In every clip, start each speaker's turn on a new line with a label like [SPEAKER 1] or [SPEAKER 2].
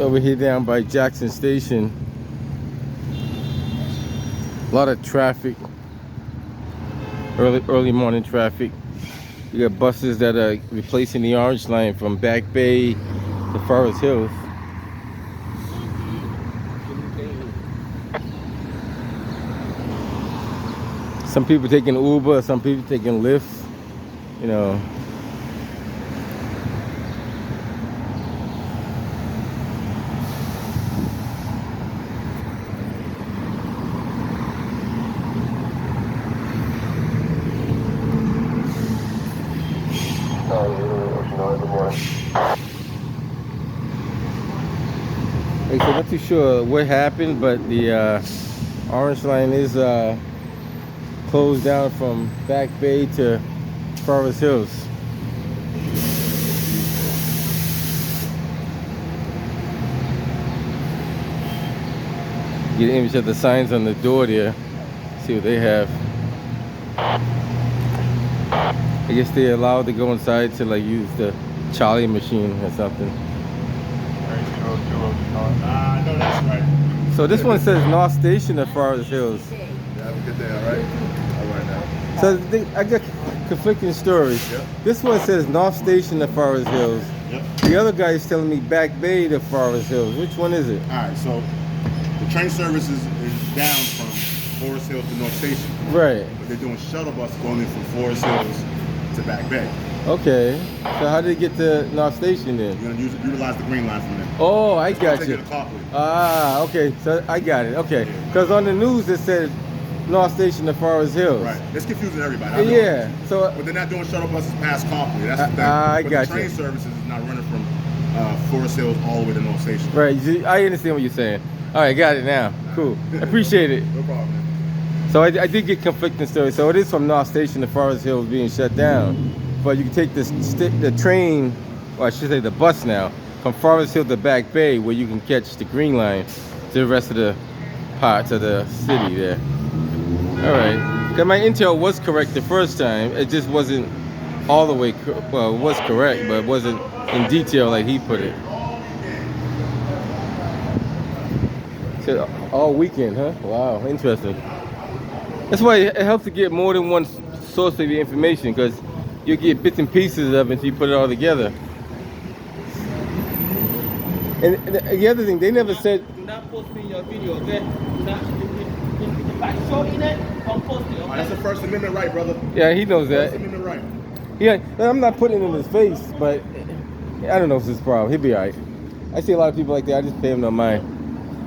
[SPEAKER 1] over here down by Jackson Station. A lot of traffic. Early morning traffic. You got buses that are replacing the Orange Line from Back Bay to Forest Hills. Some people taking Uber, some people taking Lyft, you know. Like I said, not too sure what happened, but the Orange Line is closed down from Back Bay to Forest Hills. Get an image of the signs on the door there. See what they have. I guess they're allowed to go inside to like use the Charlie machine or something.
[SPEAKER 2] No, that's right.
[SPEAKER 1] So this one says North Station of Forest Hills.
[SPEAKER 2] Yeah, have a good day, alright? Alright now.
[SPEAKER 1] So I got conflicting stories.
[SPEAKER 2] Yep.
[SPEAKER 1] This one says North Station of Forest Hills.
[SPEAKER 2] Yep.
[SPEAKER 1] The other guy is telling me Back Bay to Forest Hills. Which one is it?
[SPEAKER 2] Alright, so the train service is down from Forest Hills to North Station.
[SPEAKER 1] Right.
[SPEAKER 2] But they're doing shuttle buses going in from Forest Hills to Back Bay.
[SPEAKER 1] Okay. So how did it get to North Station then?
[SPEAKER 2] You're gonna utilize the green line from there.
[SPEAKER 1] Oh, I got
[SPEAKER 2] Take
[SPEAKER 1] you.
[SPEAKER 2] it to Copley.
[SPEAKER 1] Ah, okay. So I got it. Okay. Because on the news it said North Station to Forest Hills.
[SPEAKER 2] Right. It's confusing everybody. I know.
[SPEAKER 1] Yeah. So.
[SPEAKER 2] But they're not doing shuttle buses past Copley. That's the thing.
[SPEAKER 1] I
[SPEAKER 2] But
[SPEAKER 1] got
[SPEAKER 2] the train
[SPEAKER 1] you.
[SPEAKER 2] services is not running from Forest Hills all the way to North Station.
[SPEAKER 1] Right. I understand what you're saying. All right, got it now. Cool. Appreciate it.
[SPEAKER 2] No problem, man.
[SPEAKER 1] So I did get conflicting stories. So it is from North Station to Forest Hills being shut down. But you can take the train, or I should say the bus now, from Forest Hill to Back Bay, where you can catch the green line to the rest of the parts of the city there. All right. Because my intel was correct the first time. It just wasn't all the way, well, it was correct, but it wasn't in detail like he put it. So, all weekend, huh? Wow, interesting. That's why it helps to get more than one source of the information, because you get bits and pieces of it until you put it all together. And the other thing, they never said.
[SPEAKER 3] Do not post me your video, okay? Do not. If I show in it, don't post it, okay?
[SPEAKER 2] That's the First Amendment right, brother.
[SPEAKER 1] Yeah, he knows that.
[SPEAKER 2] First Amendment right.
[SPEAKER 1] Yeah, I'm not putting it in his face, but I don't know if it's his problem. He'll be alright. I see a lot of people like that. I just pay him no mind.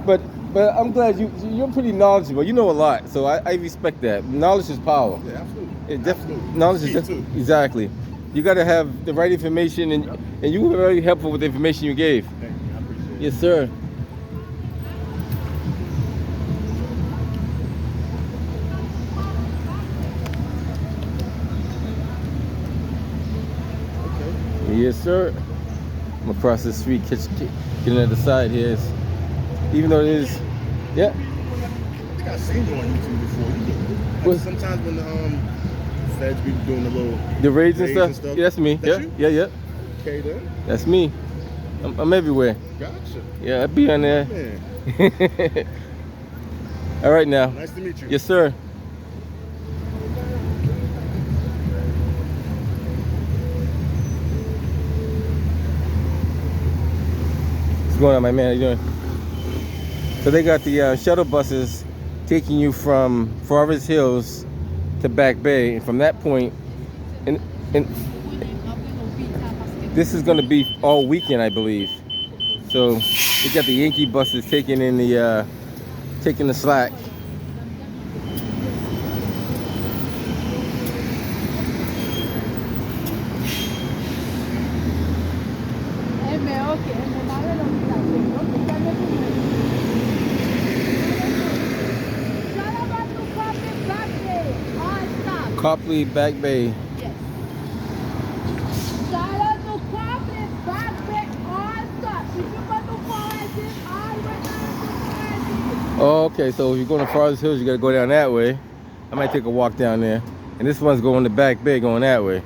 [SPEAKER 1] But I'm glad you're pretty knowledgeable. You know a lot, so I respect that. Knowledge is power.
[SPEAKER 2] Yeah, absolutely.
[SPEAKER 1] Absolutely. Knowledge is
[SPEAKER 2] too.
[SPEAKER 1] Exactly. You got to have the right information, and you were very helpful with the information you gave.
[SPEAKER 2] Thank you. I appreciate it.
[SPEAKER 1] Yes, sir. Yes, sir. I'm across the street, getting at the side here. Even though it is, yeah.
[SPEAKER 2] I think I've seen you on YouTube before. You do it.
[SPEAKER 1] What?
[SPEAKER 2] Sometimes when the feds be doing
[SPEAKER 1] the raids and stuff. Yeah, that's me.
[SPEAKER 2] That's
[SPEAKER 1] yeah,
[SPEAKER 2] you?
[SPEAKER 1] yeah.
[SPEAKER 2] Okay then.
[SPEAKER 1] That's me. I'm everywhere.
[SPEAKER 2] Gotcha.
[SPEAKER 1] Yeah, I be on there.
[SPEAKER 2] Man.
[SPEAKER 1] All right now.
[SPEAKER 2] Nice to meet you.
[SPEAKER 1] Yes, sir. What's going on, my man? How you doing? So they got the shuttle buses taking you from Forest Hills to Back Bay, and from that point, and this is going to be all weekend, I believe. So they got the Yankee buses taking the slack. Copley, Back Bay.
[SPEAKER 4] Yes.
[SPEAKER 1] Oh, okay, so if you're going to Forest Hills, you got to go down that way. I might take a walk down there. And this one's going to Back Bay, going that way.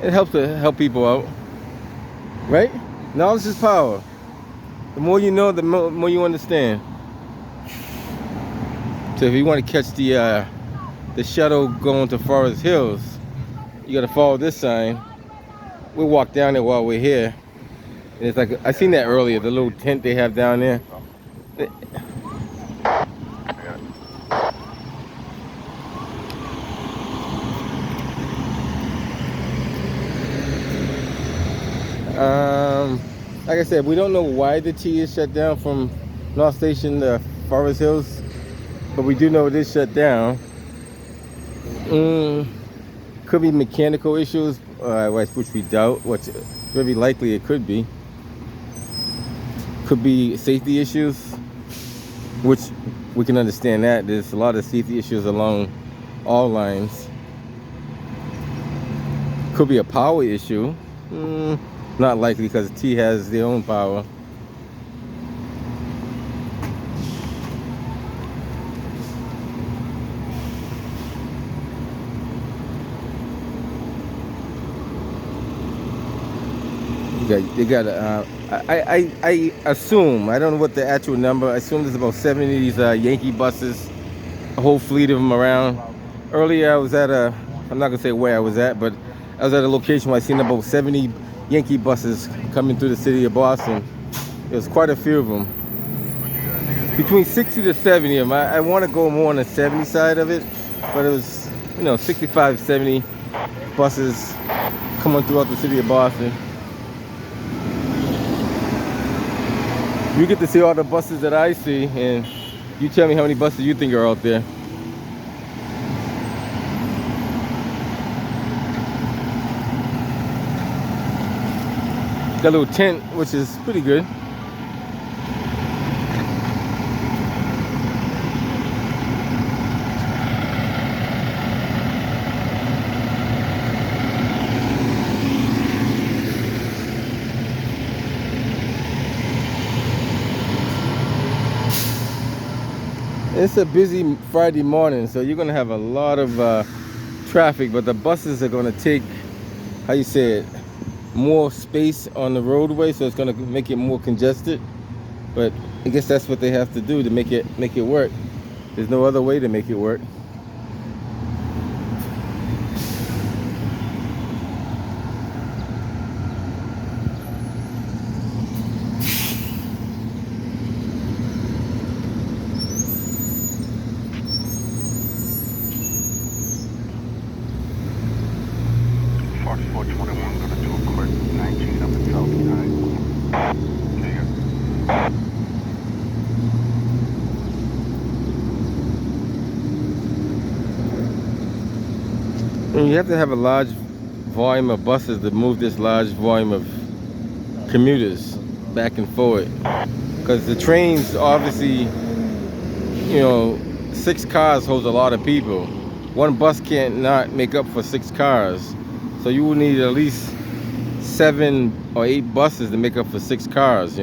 [SPEAKER 1] It helps to help people out. Right? Knowledge is power. The more you know, the more you understand. So if you want to catch the shuttle going to Forest Hills, you got to follow this sign. We'll walk down there while we're here. And it's like, I seen that earlier, the little tent they have down there. Like I said, we don't know why the T is shut down from North Station to Forest Hills, but we do know it is shut down. Could be mechanical issues, which we doubt. Which very likely it could be. Could be safety issues, which we can understand that. There's a lot of safety issues along all lines. Could be a power issue. Not likely because T has their own power. They got I assume, I don't know what the actual number, I assume there's about 70 of these Yankee buses, a whole fleet of them around. Earlier I was at I'm not gonna say where I was at, but I was at a location where I seen about 70 Yankee buses coming through the city of Boston. There was quite a few of them. Between 60 to 70 of them. I want to go more on the 70 side of it, but it was, 65, 70 buses coming throughout the city of Boston. You get to see all the buses that I see, and you tell me how many buses you think are out there. Got a little tent, which is pretty good. It's a busy Friday morning, so you're gonna have a lot of traffic, but the buses are gonna take, how you say it, more space on the roadway, so it's gonna make it more congested. But I guess that's what they have to do to make it work. There's no other way to make it work. And you have to have a large volume of buses to move this large volume of commuters back and forward. Because the trains, obviously, 6 cars holds a lot of people. One bus can't not make up for 6 cars. So you will need at least 7 or 8 buses to make up for 6 cars,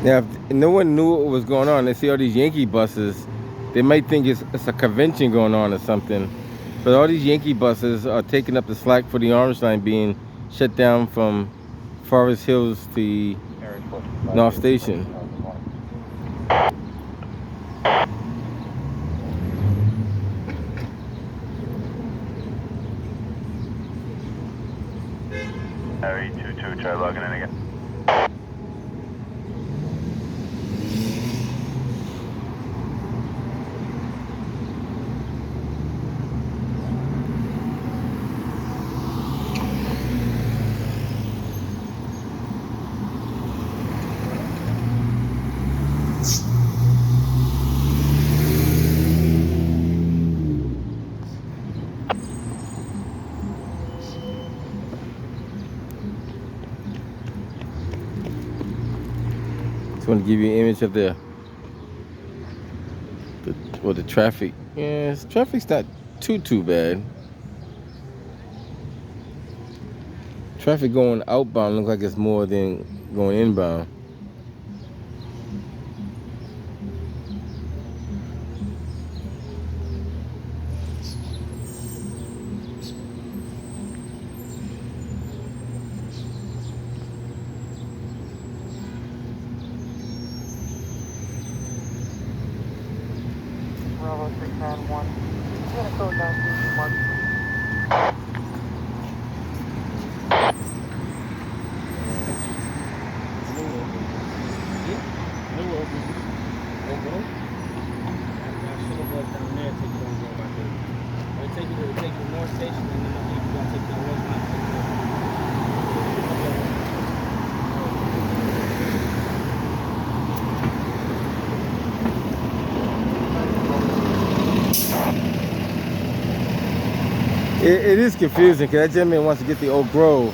[SPEAKER 1] Now, if no one knew what was going on, they see all these Yankee buses, they might think it's a convention going on or something. But all these Yankee buses are taking up the slack for the Orange Line being shut down from Forest Hills to North Station.
[SPEAKER 4] Harry 22, try logging in again.
[SPEAKER 1] Just want to give you an image of the traffic. Yeah, traffic's not too bad. Traffic going outbound looks like it's more than going inbound.
[SPEAKER 5] Bravo 691. I'm gonna go down to Mark.
[SPEAKER 3] Take you to North Station and then I think you're gonna take the West Line.
[SPEAKER 1] It is confusing because that gentleman wants to get the Oak Grove.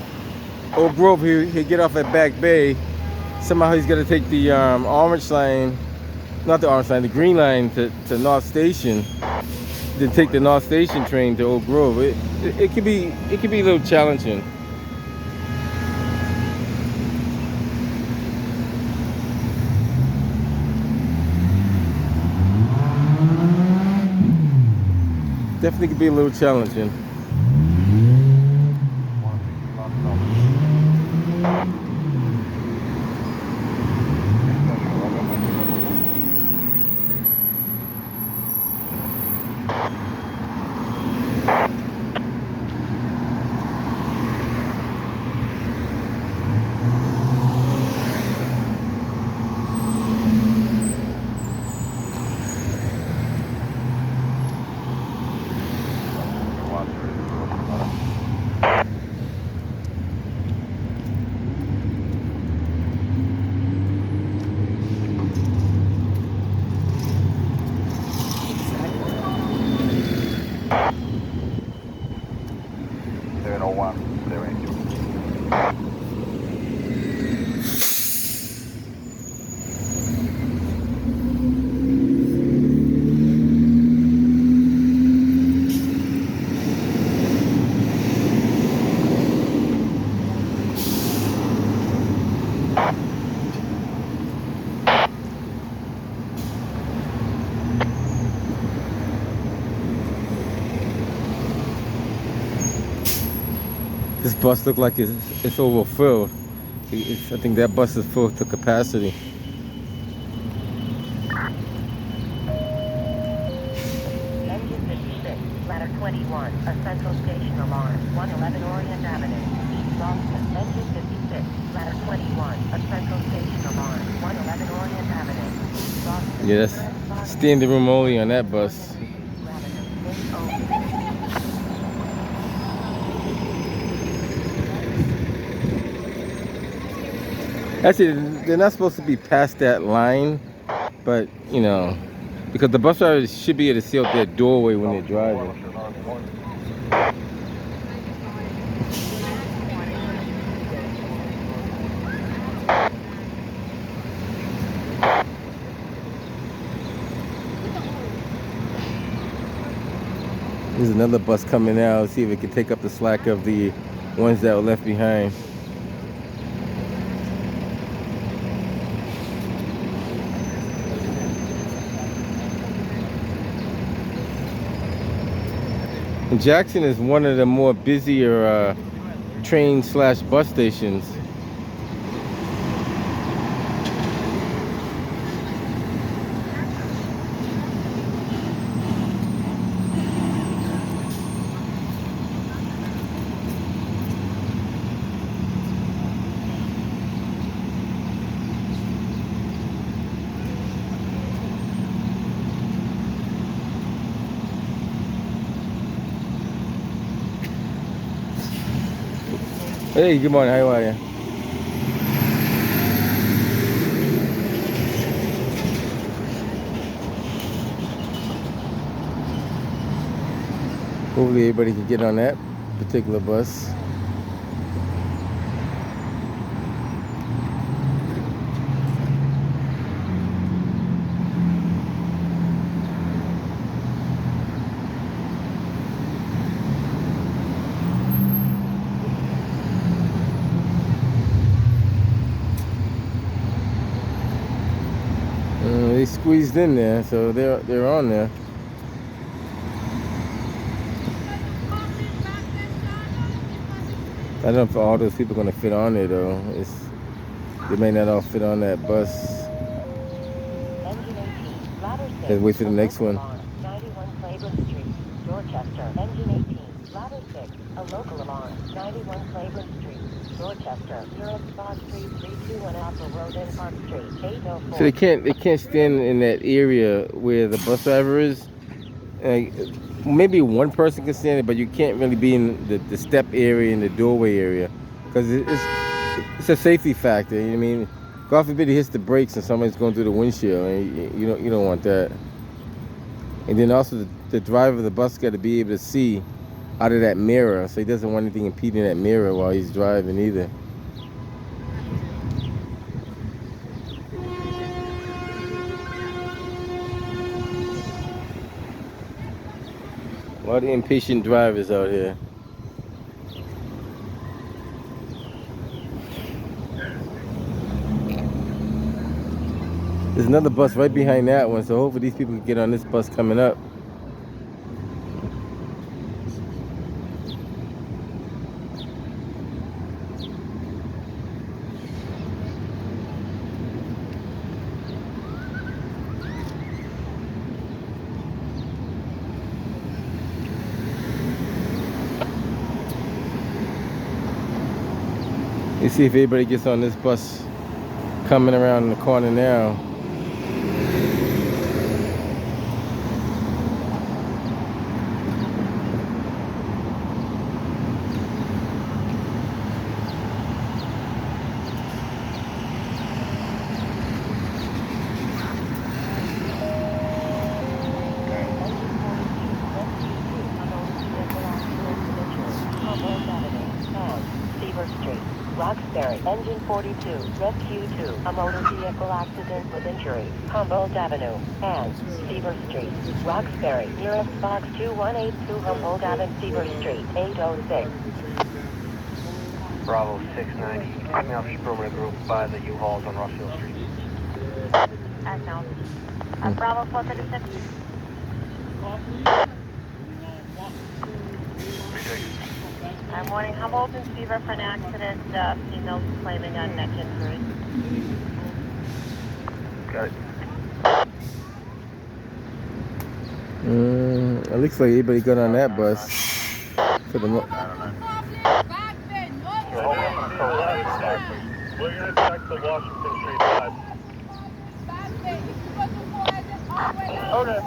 [SPEAKER 1] Oak Grove, he'll get off at Back Bay. Somehow he's going to take the orange line, not the orange line, the green line to North Station. Then take the North Station train to Oak Grove. It could be a little challenging. Definitely could be a little challenging. This bus look like it's overfilled. I think that bus is full to capacity.
[SPEAKER 6] Engine 56, ladder 21, a Central Station alarm, 111 Orient Avenue, East Boston. Engine 56, ladder 21, a Central Station alarm, 111 Orient Avenue, East Boston.
[SPEAKER 1] Yeah, that's standing room only on that bus. Actually, they're not supposed to be past that line, but you know, because the bus drivers should be able to see out their doorway when they're driving. There's another bus coming out. See if it can take up the slack of the ones that were left behind. Jackson is one of the more busier train/bus stations. Hey, good morning. How are you? Hopefully everybody can get on that particular bus. They squeezed in there, so they're on there. I don't know if all those people are gonna fit on there though. They may not all fit on that bus.
[SPEAKER 6] Engine 18, ladder 6.
[SPEAKER 1] Let's wait for the next one.
[SPEAKER 6] 91 Claiborne Street, Dorchester. Engine 18, ladder 6, a local alarm. 91 Claiborne Street, Dorchester. Europe Box Street 321 Upper Road in Park Street. 804.
[SPEAKER 1] So they can't stand in that area where the bus driver is. Maybe one person can stand it, but you can't really be in the step area and the doorway area because it's a safety factor. You know what I mean? God forbid he hits the brakes and somebody's going through the windshield, and you don't want that. And then also the driver of the bus got to be able to see out of that mirror, so he doesn't want anything impeding that mirror while he's driving either. A lot of impatient drivers out here. There's another bus right behind that one, so hopefully these people can get on this bus coming up. Let's see if everybody gets on this bus coming around the corner now.
[SPEAKER 6] Roxbury, Engine 42, Rescue 2, a motor vehicle accident with injury, Humboldt Avenue, and Seaver Street, Roxbury, nearest box 2182 Humboldt Avenue, Seaver Street, 806.
[SPEAKER 7] Bravo 690, picking up Sprumer Group by the U-Hauls on Rossville Street.
[SPEAKER 6] Bravo 436. Morning, Humboldt and Seaver for an accident, female claiming on neck injury.
[SPEAKER 7] Got it.
[SPEAKER 1] It looks like everybody got on that bus. For the
[SPEAKER 7] We're going to check the Washington Street side. Okay.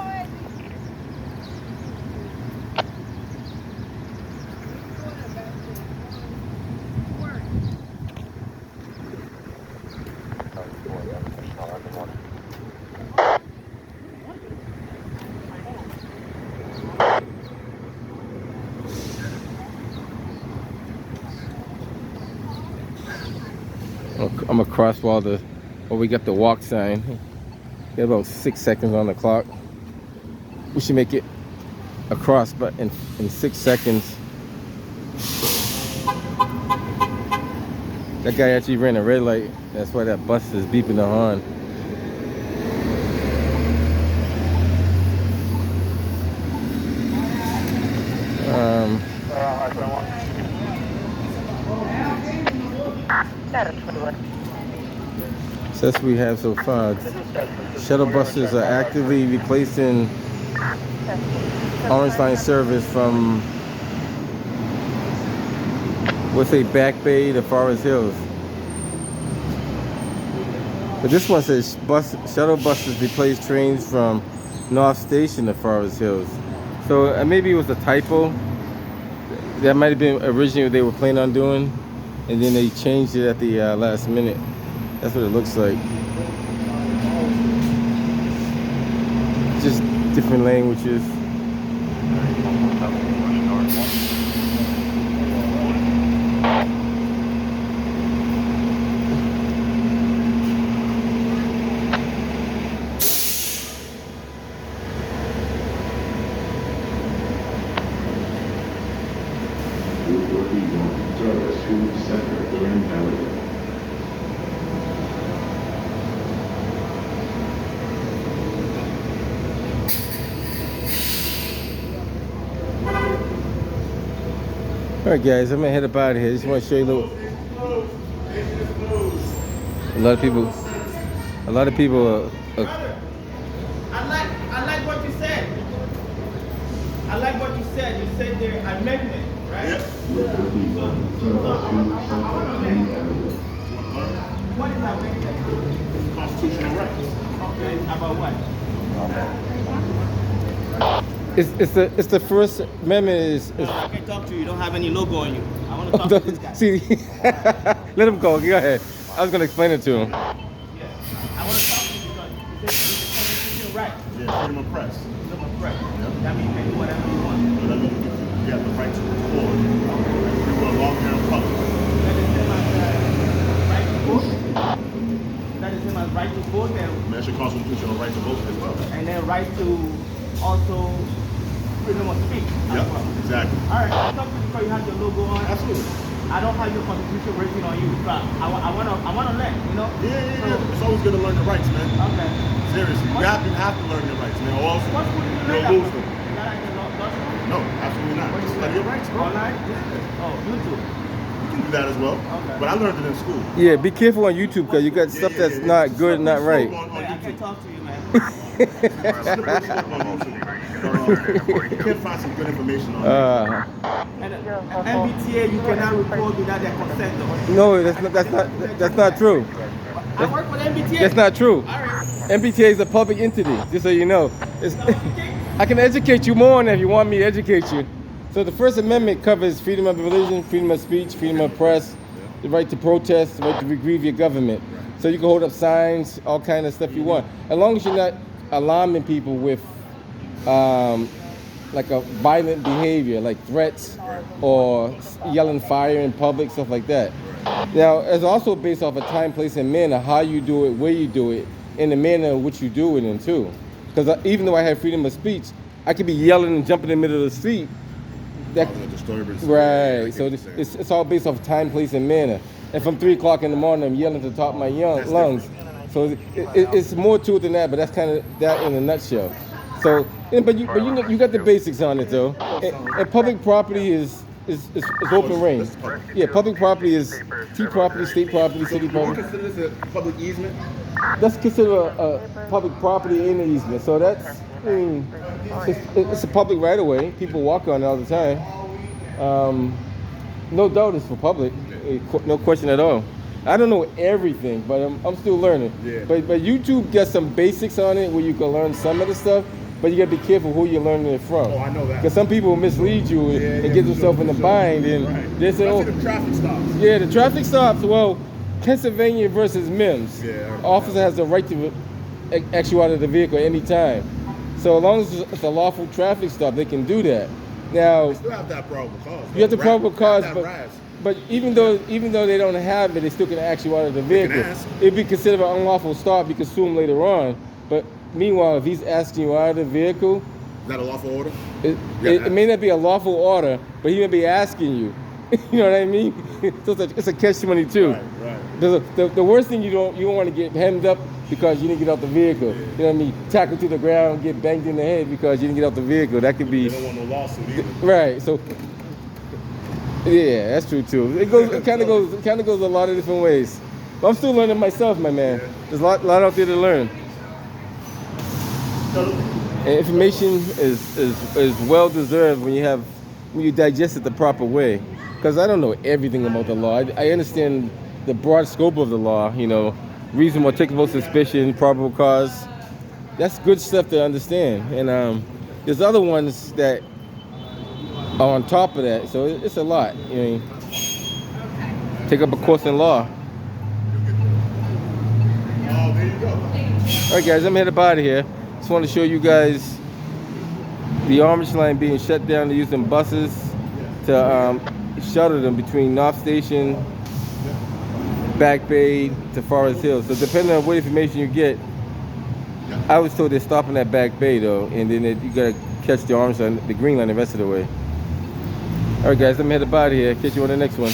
[SPEAKER 1] I'm across while we got the walk sign. Got about 6 seconds on the clock. We should make it across, but in 6 seconds. That guy actually ran a red light. That's why that bus is beeping the horn. So that's what we have so far. Shuttle buses are actively replacing Orange Line service from, let's say, Back Bay to Forest Hills. But this one says shuttle buses replace trains from North Station to Forest Hills. So maybe it was a typo. That might have been originally what they were planning on doing, and then they changed it at the last minute. That's what it looks like. Just different languages. All right, guys, I'm gonna head up out of here. Just want to show you a little. A lot of people. A lot of people.
[SPEAKER 3] Brother, I like what you said. I like what you said. You said the amendment, right?
[SPEAKER 2] Yep.
[SPEAKER 3] What is amendment?
[SPEAKER 2] Constitutional rights.
[SPEAKER 3] Okay, about what?
[SPEAKER 1] It's the First Amendment is.
[SPEAKER 3] I can talk to you. You don't have any logo on you. I want to talk to this guy.
[SPEAKER 1] See, let him go. Go ahead. I was gonna explain it to him.
[SPEAKER 3] Yeah. I want to talk to you because you said it's a constitutional right.
[SPEAKER 2] Yeah, freedom of press.
[SPEAKER 3] Freedom of press.
[SPEAKER 2] Yep.
[SPEAKER 3] That means you can do whatever you want.
[SPEAKER 2] But that means you have the right to record. Free will of long-term public.
[SPEAKER 3] That is the right to vote. That is the right to vote and
[SPEAKER 2] That's your constitutional right to vote as well.
[SPEAKER 3] and then right to also freedom of speech as
[SPEAKER 2] Yep,
[SPEAKER 3] well.
[SPEAKER 2] exactly.
[SPEAKER 3] All right, I'll talk to you because you have your logo on.
[SPEAKER 2] Absolutely.
[SPEAKER 3] I don't have your constitution written on you, but I wanna learn, you know?
[SPEAKER 2] Yeah. It's always good to learn the rights, man.
[SPEAKER 3] Okay.
[SPEAKER 2] Seriously, you have to learn your rights, man. Or else
[SPEAKER 3] What school did you learn
[SPEAKER 2] you'll
[SPEAKER 3] that
[SPEAKER 2] lose
[SPEAKER 3] from?
[SPEAKER 2] them.
[SPEAKER 3] Is that like the law school?
[SPEAKER 2] No, absolutely not.
[SPEAKER 3] What
[SPEAKER 2] Just
[SPEAKER 3] you
[SPEAKER 2] study your rights, bro.
[SPEAKER 3] Online?
[SPEAKER 2] Yeah.
[SPEAKER 3] Oh, YouTube.
[SPEAKER 2] You can do that as well.
[SPEAKER 3] Okay.
[SPEAKER 2] But I learned it in school.
[SPEAKER 1] Yeah, be careful on YouTube because you got stuff that's not good, not right.
[SPEAKER 2] On
[SPEAKER 3] Hey, I
[SPEAKER 2] YouTube.
[SPEAKER 3] can talk to you, man.
[SPEAKER 2] You can find some good information on there.
[SPEAKER 3] And MBTA, you cannot record without their consent, though.
[SPEAKER 1] No, that's not true.
[SPEAKER 3] I work with MBTA.
[SPEAKER 1] That's not true.
[SPEAKER 3] All right.
[SPEAKER 1] MBTA is a public entity, just so you know. I can educate you more on that if you want me to educate you. So the First Amendment covers freedom of religion, freedom of speech, freedom of press, the right to protest, the right to grieve your government. So you can hold up signs, all kind of stuff you want, as long as you're not alarming people with like a violent behavior, like threats or yelling fire in public, stuff like that. Now, it's also based off of time, place, and manner, how you do it, where you do it, and the manner in which you do it in too. Because even though I have freedom of speech, I could be yelling and jumping in the middle of the street. That,
[SPEAKER 2] The disturbance.
[SPEAKER 1] right, so it's all based off time, place, and manner. And from 3 o'clock in the morning, I'm yelling at the top of my lungs. So it's more to it than that, but that's kind of that in a nutshell. So, but you know, you got the basics on it though. And public property is open range. Yeah, public property is T property, state property, city
[SPEAKER 2] You
[SPEAKER 1] property.
[SPEAKER 2] consider this a public easement?
[SPEAKER 1] That's considered a public property in an easement. So that's, I mean, it's a public right of way. People walk on it all the time. No doubt it's for public, no question at all. I don't know everything, but I'm still learning.
[SPEAKER 2] Yeah.
[SPEAKER 1] But YouTube got some basics on it where you can learn some of the stuff, but you gotta be careful who you're learning it from.
[SPEAKER 2] Oh, I know that.
[SPEAKER 1] Because some people mislead you and get themselves in a bind, and
[SPEAKER 2] Right.
[SPEAKER 1] they say,
[SPEAKER 2] I
[SPEAKER 1] "Oh,
[SPEAKER 2] see the traffic stops.
[SPEAKER 1] yeah, the traffic stops." Well, Pennsylvania versus Mims.
[SPEAKER 2] Yeah.
[SPEAKER 1] Officer has the right to ask you out of the vehicle any time. So as long as it's a lawful traffic stop, they can do that. Now,
[SPEAKER 2] You still have that problem with cars.
[SPEAKER 1] you have the problem with cars,
[SPEAKER 2] That
[SPEAKER 1] but
[SPEAKER 2] rise.
[SPEAKER 1] But even though they don't have it, they still can ask you out of the
[SPEAKER 2] They can
[SPEAKER 1] vehicle.
[SPEAKER 2] ask.
[SPEAKER 1] It'd be considered an unlawful stop. You can sue him later on. But meanwhile, if he's asking you out of the vehicle,
[SPEAKER 2] Is that a lawful order?
[SPEAKER 1] it may not be a lawful order, but he may be asking you. You know what I mean? So it's a catch-22.
[SPEAKER 2] Right.
[SPEAKER 1] The worst thing you don't want to get hemmed up because you didn't get out the vehicle. You know what I mean? Tackled to the ground, get banged in the head because you didn't get out the vehicle. That could be
[SPEAKER 2] They don't want no lawsuit either.
[SPEAKER 1] right. So yeah, that's true too. It kind of goes a lot of different ways. But I'm still learning myself, my man. There's a lot out there to learn. And information is well deserved when you digest it the proper way. Because I don't know everything about the law. I understand the broad scope of the law. You know, reasonable, articulable suspicion, probable cause. That's good stuff to understand. And there's other ones that are on top of that. So it's a lot. You know, take up a course in law.
[SPEAKER 2] Oh, there you go.
[SPEAKER 1] All right, guys, I'm headed out of here. Just want to show you guys the Orange Line being shut down. They're using buses to shuttle them between North Station, Back Bay to Forest Hill. So depending on what information you get, I was told they're stopping at Back Bay though, and then you gotta catch the Orange Line, the Green Line the rest of the way. All right, guys, I'm headed out of here. Catch you on the next one.